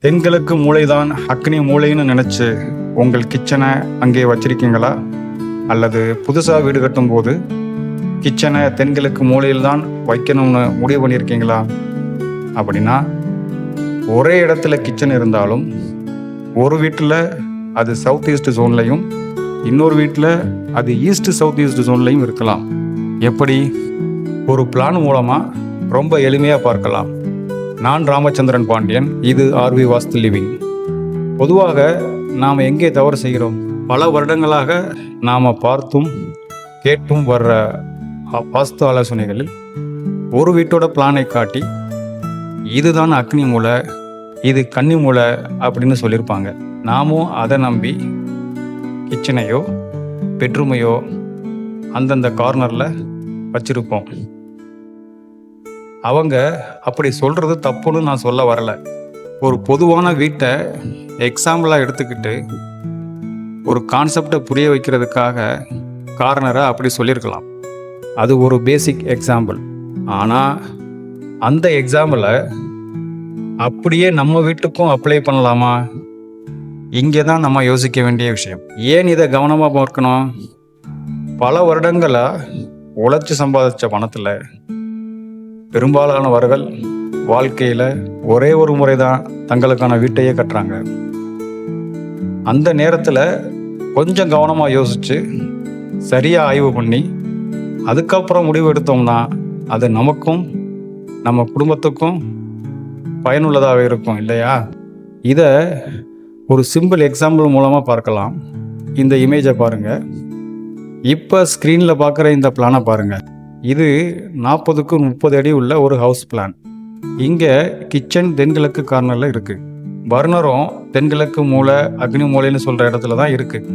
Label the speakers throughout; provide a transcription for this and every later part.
Speaker 1: தென்கிழக்கு மூளைதான் அக்னி மூளைன்னு நினச்சி உங்கள் கிச்சனை அங்கே வச்சிருக்கீங்களா? அல்லது புதுசாக வீடு கட்டும்போது கிச்சனை தென்கிழக்கு மூலையில் தான் வைக்கணும்னு முடிவு பண்ணியிருக்கீங்களா? அப்படின்னா ஒரே இடத்துல கிச்சன் இருந்தாலும் ஒரு வீட்டில் அது சவுத் ஈஸ்ட் ஜோன்லையும் இன்னொரு வீட்டில் அது ஈஸ்ட் சவுத் ஈஸ்ட் ஜோன்லையும் இருக்கலாம். எப்படி? ஒரு பிளான் மூலமாக ரொம்ப எளிமையாக பார்க்கலாம். நான் ராமச்சந்திரன் பாண்டியன், இது ஆர்வி வாஸ்து லிவிங். பொதுவாக நாம் எங்கே தவறு செய்கிறோம்? பல வருடங்களாக நாம் பார்த்தும் கேட்டும் வர்ற வாஸ்து ஆலோசனைகளில் ஒரு வீட்டோட பிளானை காட்டி இதுதான் அக்னி மூலை, இது கன்னி மூலை அப்படின்னு சொல்லியிருப்பாங்க. நாமும் அதை நம்பி கிச்சனையோ பெட்ரூமையோ அந்தந்த கார்னரில் வச்சுருப்போம். அவங்க அப்படி சொல்கிறது தப்புன்னு நான் சொல்ல வரலை. ஒரு பொதுவான வீட்டை எக்ஸாம்பிளாக எடுத்துக்கிட்டு ஒரு கான்செப்டை புரிய வைக்கிறதுக்காக கார்னரை அப்படி சொல்லியிருக்கலாம். அது ஒரு பேசிக் எக்ஸாம்பிள். ஆனால் அந்த எக்ஸாம்பிளை அப்படியே நம்ம வீட்டுக்கும் அப்ளை பண்ணலாமா? இங்கே தான் நம்ம யோசிக்க வேண்டிய விஷயம். ஏன் இதை கவனமாக பார்க்கணும்? பல வருடங்களாக உழைச்சி சம்பாதிச்ச பணத்தில் பெரும்பாலானவர்கள் வாழ்க்கையில் ஒரே ஒரு முறை தான் தங்களுக்கான வீட்டையே கட்டுறாங்க. அந்த நேரத்தில் கொஞ்சம் கவனமாக யோசித்து சரியாக ஆய்வு பண்ணி அதுக்கப்புறம் முடிவு எடுத்தோம்னா அது நமக்கும் நம்ம குடும்பத்துக்கும் பயனுள்ளதாக இருக்கும், இல்லையா? இதை ஒரு சிம்பிள் எக்ஸாம்பிள் மூலமாக பார்க்கலாம். இந்த இமேஜை பாருங்கள். இப்போ ஸ்க்ரீனில் பார்க்குற இந்த பிளானை பாருங்கள். இது 40க்கு 30 அடி உள்ள ஒரு ஹவுஸ் பிளான். இங்கே கிச்சன் தென்கிழக்கு கார்னரில் இருக்குது. பர்னரும் தென்கிழக்கு மூலை அக்னி மூலைன்னு சொல்கிற இடத்துல தான் இருக்குது.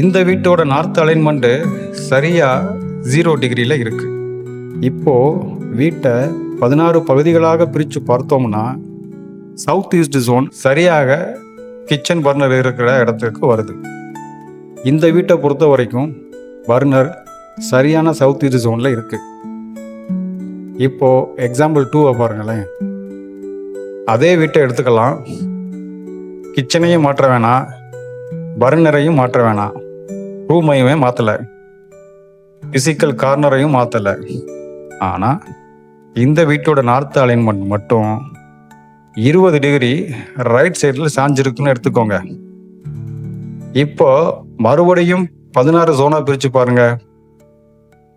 Speaker 1: இந்த வீட்டோட நார்த் அலைன்மெண்ட்டு சரியாக 0 டிகிரியில் இருக்குது. இப்போது வீட்டை 16 பகுதிகளாக பிரித்து பார்த்தோம்னா சவுத் ஈஸ்ட் ஜோன் சரியாக கிச்சன் பர்னர் இருக்கிற இடத்துக்கு வருது. இந்த வீட்டை பொறுத்த வரைக்கும் பர்னர் சரியான சவுத் ஈஸ்ட் ஜோனில் இருக்குது. இப்போது எக்ஸாம்பிள் 2 பாருங்களேன். அதே வீட்டை எடுத்துக்கலாம். கிச்சனையும் மாற்ற வேணாம், பர்னரையும் மாற்ற வேணாம், ரூமையுமே மாற்றலை, ஃபிசிக்கல் கார்னரையும் மாற்றலை. ஆனால் இந்த வீட்டோட நார்த் அலைன்மெண்ட் மட்டும் 20 டிகிரி ரைட் சைடில் சாஞ்சிருக்குன்னு எடுத்துக்கோங்க. இப்போ மறுபடியும் 16 ஜோனாக பிரித்து பாருங்க.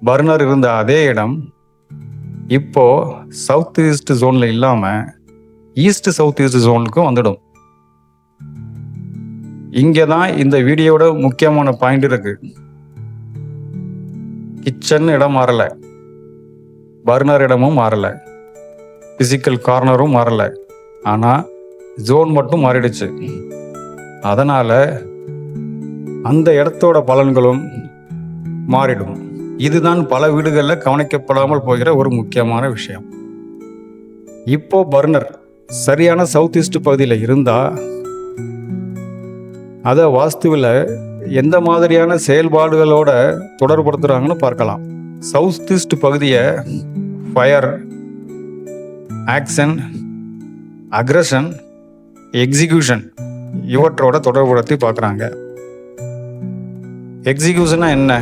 Speaker 1: பர்னர் இருந்த அதே இடம் இப்போ சவுத் ஈஸ்ட் ஜோனில் இல்லாமல் ஈஸ்ட் சவுத் ஈஸ்ட் ஜோனுக்கும் வந்துடும். இங்கே தான் இந்த வீடியோட முக்கியமான பாயிண்ட் இருக்கு. கிச்சன் இடம் மாறலை, பர்னர் இடமும் மாறலை, ஃபிசிக்கல் கார்னரும் மாறலை, ஆனால் ஜோன் மட்டும் மாறிடுச்சு. அதனால் அந்த இடத்தோட பலன்களும் மாறிடும். இதுதான் பல வீடுகளில் கவனிக்கப்படாமல் போகிற ஒரு முக்கியமான விஷயம். இப்போ பர்னர் சரியான சவுத் ஈஸ்ட் பகுதியில் இருந்தால் அதை வாஸ்துவில் எந்த மாதிரியான செயல்பாடுகளோட தொடர்படுத்துகிறாங்கன்னு பார்க்கலாம். சவுத் ஈஸ்ட் பகுதியை ஃபயர், ஆக்ஷன், அக்ரஷன், எக்ஸிக்யூஷன் இவற்றோட தொடர்புபடுத்தி பார்க்குறாங்க. எக்ஸிக்யூஷனா என்ன?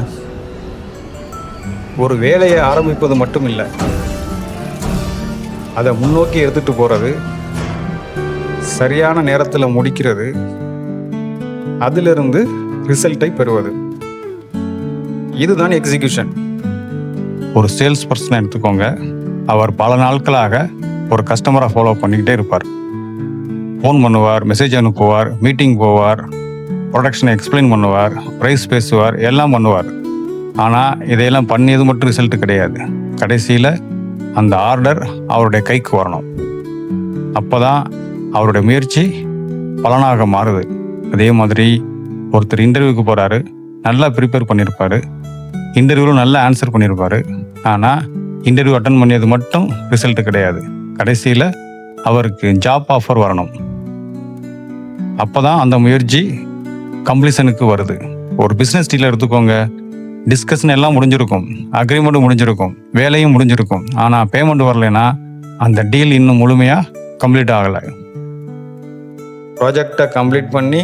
Speaker 1: ஒரு வேலையை ஆரம்பிப்பது மட்டும் இல்லை, அதை முன்னோக்கி எடுத்துகிட்டு போகிறது, சரியான நேரத்தில் முடிக்கிறது, அதிலிருந்து ரிசல்ட்டை பெறுவது. இதுதான் எக்ஸிக்யூஷன். ஒரு சேல்ஸ் பர்சனை எடுத்துக்கோங்க. அவர் பல நாட்களாக ஒரு கஸ்டமரை ஃபாலோ பண்ணிக்கிட்டே இருப்பார். ஃபோன் பண்ணுவார், மெசேஜ் அனுப்புவார், மீட்டிங் போவார், ப்ரொடக்ஷனை எக்ஸ்பிளைன் பண்ணுவார், ப்ரைஸ் பேசுவார், எல்லாம் பண்ணுவார். ஆனால் இதையெல்லாம் பண்ணியது மட்டும் ரிசல்ட் கிடையாது. கடைசியில் அந்த ஆர்டர் அவருடைய கைக்கு வரணும். அப்போ தான் அவருடைய முயற்சி பலனாக மாறுது. அதே மாதிரி ஒருத்தர் இன்டர்வியூக்கு போகிறாரு, நல்லா ப்ரிப்பேர் பண்ணியிருப்பார், இன்டர்வியூவில் நல்லா ஆன்சர் பண்ணியிருப்பார். ஆனால் இன்டர்வியூ அட்டன் பண்ணியது மட்டும் ரிசல்ட் கிடையாது. கடைசியில் அவருக்கு ஜாப் ஆஃபர் வரணும். அப்போ தான் அந்த முயற்சி கம்ப்ளீஷனுக்கு வருது. ஒரு பிஸ்னஸ் டீலை எடுத்துக்கோங்க. டிஸ்கஷன் எல்லாம் முடிஞ்சிருக்கும், அக்ரிமெண்ட்டும் முடிஞ்சிருக்கும், வேலையும் முடிஞ்சிருக்கும். ஆனால் பேமெண்ட் வரலைன்னா அந்த டீல் இன்னும் முழுமையாக கம்ப்ளீட் ஆகலை. ப்ராஜெக்டை கம்ப்ளீட் பண்ணி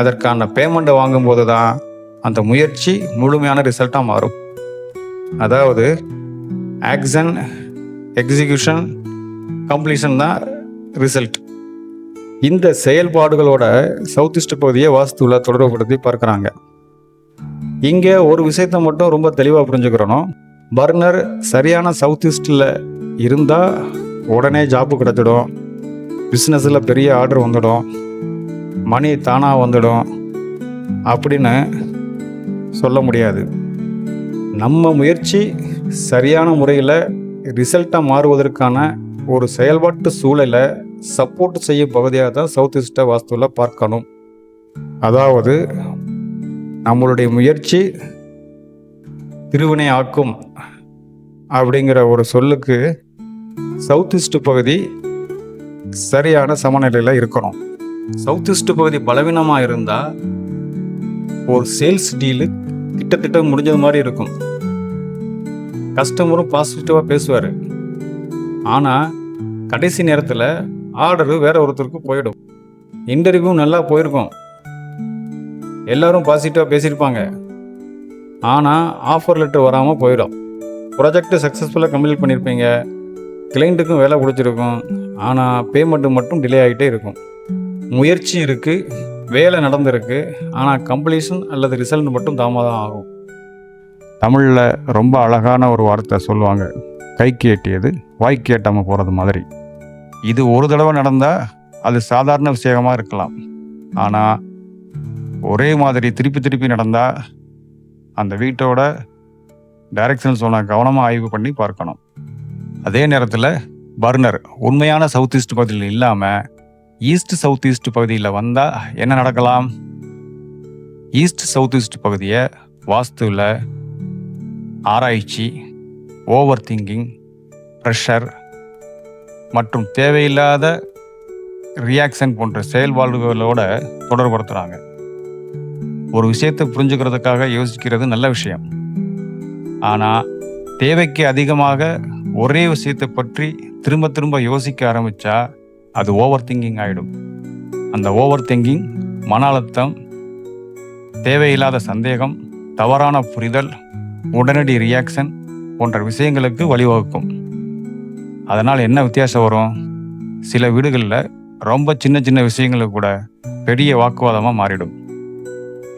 Speaker 1: அதற்கான பேமெண்ட்டை வாங்கும்போது தான் அந்த முயற்சி முழுமையான ரிசல்ட்டாக மாறும். அதாவது ஆக்ஷன், எக்ஸிக்யூஷன், கம்ப்ளீஷன் தான் ரிசல்ட். இந்த செயல்பாடுகளோட சவுத் ஈஸ்ட் பகுதியை வாஸ்துவில் தொடர்புபடுத்தி பார்க்குறாங்க. இங்கே ஒரு விஷயத்தை மட்டும் ரொம்ப தெளிவாக புரிஞ்சுக்கிறணும். பர்னர் சரியான சவுத் ஈஸ்டில் இருந்தால் உடனே ஜாப்பு கிடச்சிடும், பிஸ்னஸில் பெரிய ஆர்டர் வந்துடும், மணி தானாக வந்துடும் அப்படின்னு சொல்ல முடியாது. நம்ம முயற்சி சரியான முறையில் ரிசல்ட்டாக மாறுவதற்கான ஒரு செயல்பாட்டு சூழலை சப்போர்ட் செய்யும் பகுதியாக தான் சவுத் ஈஸ்ட்டை வாஸ்துவில் பார்க்கணும். அதாவது நம்மளுடைய முயற்சி திருவினை ஆக்கும் அப்படிங்கிற ஒரு சொல்லுக்கு சவுத் ஈஸ்ட் பகுதி சரியான சமநிலையில் இருக்கணும். சவுத் ஈஸ்ட் பகுதி பலவீனமாக இருந்தால் ஒரு சேல்ஸ் டீலு கிட்டத்தட்ட முடிஞ்சது மாதிரி இருக்கும். கஸ்டமரும் பாசிட்டிவாக பேசுவார், ஆனால் கடைசி நேரத்தில் ஆர்டரு வேற ஒருத்தருக்கு போயிடும். இன்டர்வியூ நல்லா போயிருக்கும், எல்லாரும் பாசிட்டிவாக பேசியிருப்பாங்க, ஆனால் ஆஃபர் லெட்டர் வராமல் போயிடும். ப்ராஜெக்ட் சக்ஸஸ்ஃபுல்லாக கம்ப்ளீட் பண்ணியிருப்பீங்க, கிளைண்ட்டுக்கும் வேலை கொடுத்துருக்கும், ஆனால் பேமெண்ட்டு மட்டும் டிலே ஆகிட்டே இருக்கும். முயற்சி இருக்குது, வேலை நடந்திருக்கு, ஆனால் கம்ப்ளீஷன் அல்லது ரிசல்ட் மட்டும் தாமதம் ஆகும். தமிழில் ரொம்ப அழகான ஒரு வார்த்தை சொல்லுவாங்க, கைக்கு எட்டியது வாய்க்கு எட்டாமல் போகிறது மாதிரி. இது ஒரு தடவை நடந்தால் அது சாதாரண விஷயமாக இருக்கலாம், ஆனால் ஒரே மாதிரி திருப்பி திருப்பி நடந்தால் அந்த வீட்டோட டைரக்ஷன் சொன்ன கவனமாக ஆய்வு பண்ணி பார்க்கணும். அதே நேரத்தில் பர்னர் உண்மையான சவுத் ஈஸ்ட் பகுதியில் இல்லாமல் ஈஸ்ட் சவுத் ஈஸ்ட் பகுதியில் வந்தால் என்ன நடக்கலாம்? ஈஸ்ட் சவுத் ஈஸ்ட் பகுதியை வாஸ்துவில் ஆராய்ச்சி, ஓவர் திங்கிங், ப்ரெஷர் மற்றும் தேவையில்லாத ரியாக்ஷன் போன்ற செயல்பாடுகளோட தொடர்படுத்துகிறாங்க. ஒரு விஷயத்தை புரிஞ்சுக்கிறதுக்காக யோசிக்கிறது நல்ல விஷயம், ஆனால் தேவைக்கு அதிகமாக ஒரே விஷயத்தை பற்றி திரும்ப திரும்ப யோசிக்க ஆரம்பித்தா அது ஓவர் திங்கிங் ஆகிடும். அந்த ஓவர் திங்கிங் மன அழுத்தம், தேவையில்லாத சந்தேகம், தவறான புரிதல், உடனடி ரியாக்ஷன் போன்ற விஷயங்களுக்கு வழிவகுக்கும். அதனால் என்ன வித்தியாசம் வரும்? சில வீடுகளில் ரொம்ப சின்ன சின்ன விஷயங்களுக்கு கூட பெரிய வாக்குவாதமாக மாறிடும்.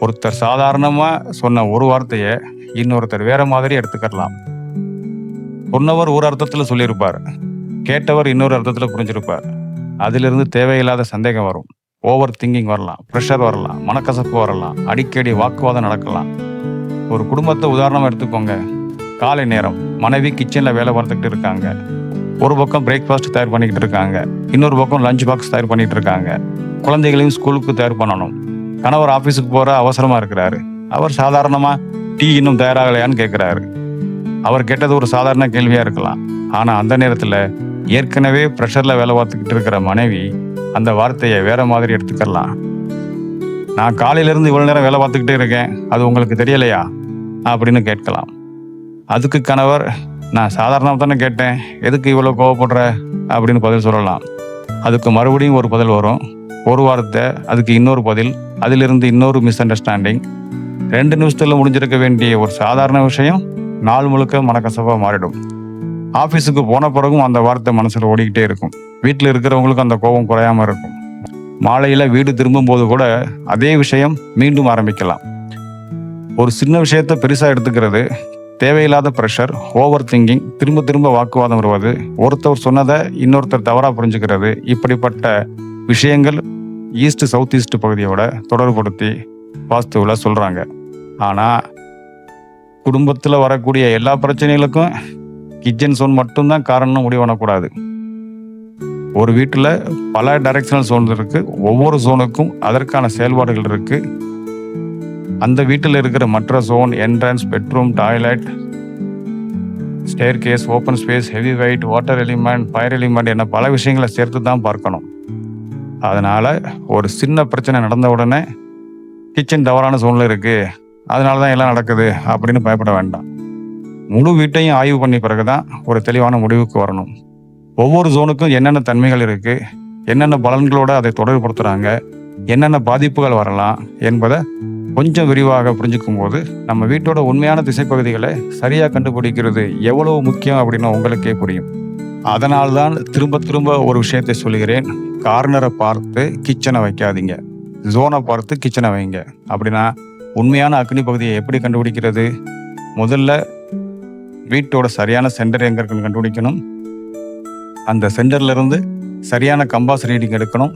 Speaker 1: ஒருத்தர் சாதாரணமாக சொன்ன ஒரு வார்த்தையை இன்னொருத்தர் வேற மாதிரி எடுத்துக்கலாம். சொன்னவர் ஒரு அர்த்தத்தில் சொல்லியிருப்பார், கேட்டவர் இன்னொரு அர்த்தத்தில் புரிஞ்சிருப்பார். அதிலிருந்து தேவையில்லாத சந்தேகம் வரும், ஓவர் திங்கிங் வரலாம், ப்ரெஷர் வரலாம், மனக்கசப்பு வரலாம், அடிக்கடி வாக்குவாதம் நடக்கலாம். ஒரு குடும்பத்தை உதாரணமாக எடுத்துக்கோங்க. காலை நேரம் மனைவி கிச்சனில் வேலை பார்த்துக்கிட்டு இருக்காங்க. ஒரு பக்கம் பிரேக்ஃபாஸ்ட் தயார் பண்ணிக்கிட்டு இருக்காங்க, இன்னொரு பக்கம் லஞ்ச் பாக்ஸ் தயார் பண்ணிகிட்டு இருக்காங்க. குழந்தைகளையும் ஸ்கூலுக்கு தயார் பண்ணணும். கணவர் ஆஃபீஸுக்கு போகிற அவசரமாக இருக்கிறாரு. அவர் சாதாரணமாக டீ இன்னும் தயாராகலையான்னு கேட்குறாரு. அவர் கேட்டது ஒரு சாதாரண கேள்வியாக இருக்கலாம், ஆனால் அந்த நேரத்தில் ஏற்கனவே ப்ரெஷரில் வேலை பார்த்துக்கிட்டு இருக்கிற மனைவி அந்த வார்த்தையை வேற மாதிரி எடுத்துக்கலாம். நான் காலையிலேருந்து இவ்வளோ நேரம் வேலை பார்த்துக்கிட்டே இருக்கேன், அது உங்களுக்கு தெரியலையா அப்படின்னு கேட்கலாம். அதுக்கு கணவர், நான் சாதாரணமாக தானே கேட்டேன், எதுக்கு இவ்வளோ கோவப்படுற அப்படின்னு பதில் சொல்லலாம். அதுக்கு மறுபடியும் ஒரு பதில் வரும், ஒரு வார்த்தை, அதுக்கு இன்னொரு பதில், அதிலிருந்து இன்னொரு மிஸ் அண்டர்ஸ்டாண்டிங். 2 நிமிஷத்தில் முடிஞ்சிருக்க வேண்டிய ஒரு சாதாரண விஷயம் நாள் முழுக்க மனக்கசப்பாக மாறிடும். ஆஃபீஸுக்கு போன பிறகும் அந்த வார்த்தை மனசில் ஓடிக்கிட்டே இருக்கும். வீட்டில் இருக்கிறவங்களுக்கும் அந்த கோபம் குறையாமல் இருக்கும். மாலையில் வீடு திரும்பும்போது கூட அதே விஷயம் மீண்டும் ஆரம்பிக்கலாம். ஒரு சின்ன விஷயத்தை பெருசாக எடுத்துக்கிறது, தேவையில்லாத ப்ரெஷர், ஓவர் திங்கிங், திரும்ப திரும்ப வாக்குவாதம் வருவது, ஒருத்தர் சொன்னதை இன்னொருத்தர் தவறாக புரிஞ்சுக்கிறது, இப்படிப்பட்ட விஷயங்கள் ஈஸ்ட் சவுத் ஈஸ்ட் பகுதியோட தொடர்புபடுத்தி வாஸ்துவில் சொல்கிறாங்க. ஆனால் குடும்பத்தில் வரக்கூடிய எல்லா பிரச்சனைகளுக்கும் கிச்சன் சோன் மட்டும்தான் காரணம் முடிவு பண்ணக்கூடாது. ஒரு வீட்டில் பல டைரக்ஷனல் சோன் இருக்குது, ஒவ்வொரு சோனுக்கும் அதற்கான செயல்பாடுகள் இருக்குது. அந்த வீட்டில் இருக்கிற மற்ற zone, entrance, bedroom, toilet, staircase, open space, heavy weight, water element, fire element என பல விஷயங்களை சேர்த்து தான் பார்க்கணும். அதனால் ஒரு சின்ன பிரச்சனை நடந்த உடனே கிச்சன் தவறான சோனில் இருக்குது, அதனால தான் எல்லாம் நடக்குது அப்படின்னு பயப்பட வேண்டாம். முழு வீட்டையும் ஆய்வு பண்ணி பிறகு தான் ஒரு தெளிவான முடிவுக்கு வரணும். ஒவ்வொரு ஜோனுக்கும் என்னென்ன தன்மைகள் இருக்குது, என்னென்ன பலன்களோடு அதை தொடர்புபடுத்துகிறாங்க, என்னென்ன பாதிப்புகள் வரலாம் என்பதை கொஞ்சம் விரிவாக புரிஞ்சுக்கும் போது நம்ம வீட்டோட உண்மையான திசைப்பகுதிகளை சரியாக கண்டுபிடிக்கிறது எவ்வளவு முக்கியம் அப்படின்னு உங்களுக்கே புரியும். அதனால்தான் திரும்ப திரும்ப ஒரு விஷயத்தை சொல்லுகிறேன். கார்னரை பார்த்து கிச்சனை வைக்காதீங்க, ஜோனை பார்த்து கிச்சனை வைங்க. அப்படின்னா உண்மையான அக்னி பகுதியை எப்படி கண்டுபிடிக்கிறது? முதல்ல வீட்டோட சரியான சென்டர் எங்கே இருக்குன்னு கண்டுபிடிக்கணும். அந்த சென்டர்லேருந்து சரியான கம்பாஸ் ரீடிங் எடுக்கணும்.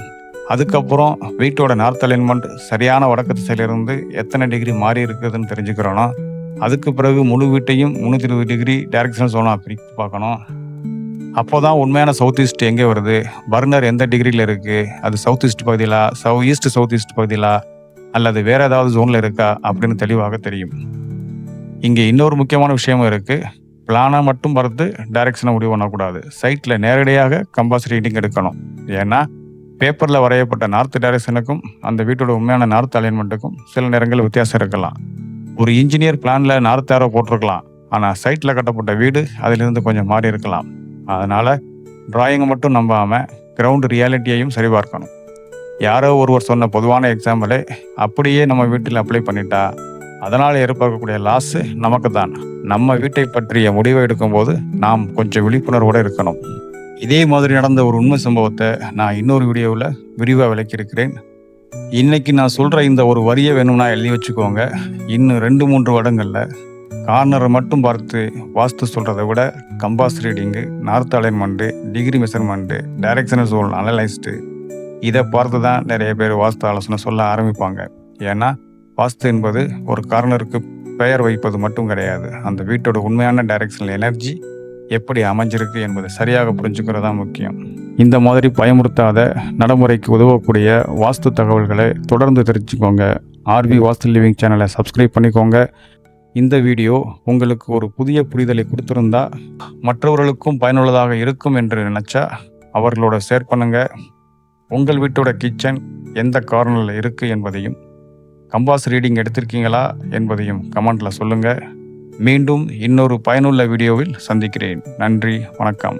Speaker 1: அதுக்கப்புறம் வீட்டோட நார்த் அலைன்மெண்ட் சரியான வடக்கு திசையிலிருந்து எத்தனை டிகிரி மாறி இருக்குதுன்னு தெரிஞ்சுக்கிறோன்னா, அதுக்கு பிறகு முழு வீட்டையும் 320 டிகிரி டைரக்ஷனல் ஜோனாக பிரித்து பார்க்கணும். அப்போ தான் உண்மையான சவுத் ஈஸ்ட் எங்கே வருது, பர்னர் எந்த டிகிரியில் இருக்குது, அது சவுத் ஈஸ்ட் பகுதியிலா, சவுத் ஈஸ்ட் பகுதியிலா, அல்லது வேறு ஏதாவது ஜோனில் இருக்கா அப்படின்னு தெளிவாக தெரியும். இங்கே இன்னொரு முக்கியமான விஷயமும் இருக்குது. பிளானை மட்டும் பார்த்து டைரக்ஷனை முடிவு பண்ணக்கூடாது. சைட்டில் நேரடியாக கம்பாஸ் ரீடிங் எடுக்கணும். ஏன்னா பேப்பரில் வரையப்பட்ட நார்த் டைரக்ஷனுக்கும் அந்த வீட்டோட உண்மையான நார்த் அலைன்மெண்ட்டுக்கும் சில நேரங்கள் வித்தியாசம் இருக்கலாம். ஒரு இன்ஜினியர் பிளானில் நார்த் ஏரோ போட்டிருக்கலாம், ஆனால் சைட்டில் கட்டப்பட்ட வீடு அதிலிருந்து கொஞ்சம் மாறி இருக்கலாம். அதனால் டிராயிங்கை மட்டும் நம்பாமல் கிரவுண்ட் ரியாலிட்டியையும் சரிபார்க்கணும். யாரோ ஒருவர் சொன்ன பொதுவான எக்ஸாம்பிளை அப்படியே நம்ம வீட்டில் அப்ளை பண்ணிட்டா அதனால் ஏற்படக்கூடிய லாஸு நமக்கு தான். நம்ம வீட்டை பற்றிய முடிவை எடுக்கும்போது நாம் கொஞ்சம் விழிப்புணர்வோடு இருக்கணும். இதே மாதிரி நடந்த ஒரு உண்மை சம்பவத்தை நான் இன்னொரு வீடியோவில் விரிவாக விளக்கியிருக்கிறேன். இன்றைக்கி நான் சொல்கிற இந்த ஒரு வரியை வேணும்னா எழுதி வச்சுக்கோங்க. இன்னும் 2-3 வருடங்களில் கார்னரை மட்டும் பார்த்து வாஸ்து சொல்கிறத விட compass reading, north alignment, degree measurement, directional zone analysed இதை பார்த்து தான் நிறைய பேர் வாஸ்து ஆலோசனை சொல்ல ஆரம்பிப்பாங்க. ஏன்னா வாஸ்து என்பது ஒரு கார்னருக்கு பெயர் வைப்பது மட்டும் கிடையாது. அந்த வீட்டோட உண்மையான டைரக்ஷனல் எனர்ஜி எப்படி அமைஞ்சிருக்கு என்பதை சரியாக புரிஞ்சுக்கிறது தான் முக்கியம். இந்த மாதிரி பயமுறுத்தாத நடைமுறைக்கு உதவக்கூடிய வாஸ்து தகவல்களை தொடர்ந்து தெரிஞ்சுக்கோங்க. ஆர்வி வாஸ்து லிவிங் சேனலை சப்ஸ்கிரைப் பண்ணிக்கோங்க. இந்த வீடியோ உங்களுக்கு ஒரு புதிய புரிதலை கொடுத்துருந்தா மற்றவர்களுக்கும் பயனுள்ளதாக இருக்கும் என்று நினச்சா அவர்களோட ஷேர் பண்ணுங்கள். உங்கள் வீட்டோட கிச்சன் எந்த கார்னரில் இருக்குது என்பதையும், கம்பாஸ் ரீடிங் எடுத்திருக்கீங்களா என்பதையும் கமெண்ட்டில் சொல்லுங்கள். மீண்டும் இன்னொரு பயனுள்ள வீடியோவில் சந்திக்கிறேன். நன்றி, வணக்கம்.